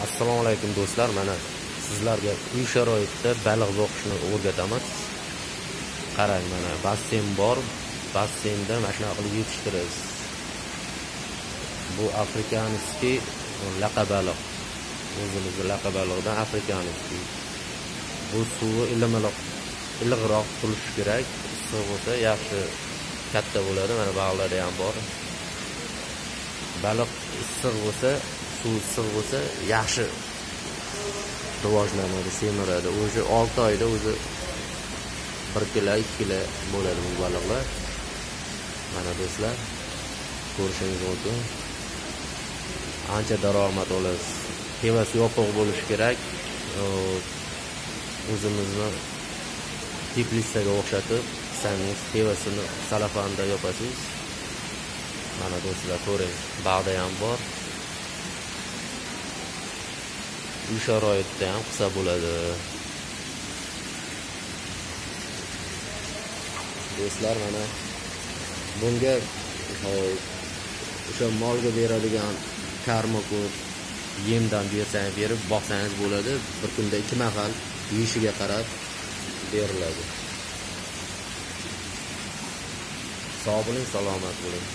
Assalomu alaykum do'stlar, mana sizlarga uy sharoitida baliq boqishni o'rgataman. Qarang, mana basseyn bor. Basseynda mana shunaqa qilib yetishtirasiz. Bu afrikanskiy laqa baliq. O'zimizning laqa balig'idan afrikanskiy. Bu suvi iliqroq turishi kerak. Issiq bo'lsa yaxshi katta bo'ladi. Mana baliqlarda ham bor. Baliq issiq bo'lsa, suv issiq bo'lsa yaxshi rivojlanadi, semiradi. O'zi 6 oyda o'zi 1 kilo, 2 kilo bo'ladi bu baliqlar. Mana do'stlar, ko'rishingiz mumkin. Ancha daromad olasiz. Tevasi yopiq bo'lishi kerak. O'zimizni teplitsaga o'xshatib, sangiz tevasini salafanda yopasiz. Mana do'stlar, ko'ring, bog'da ham bor. Uy sharoitida ham qilsa bo'ladi. Do'stlar, mana bunga o'sha molga beradigan karmokut yemdan berib boqsangiz bo'ladi. Bir kunda 2 mahal yeyishiga qarab beriladi. Sog' bo'ling, salomat bo'ling.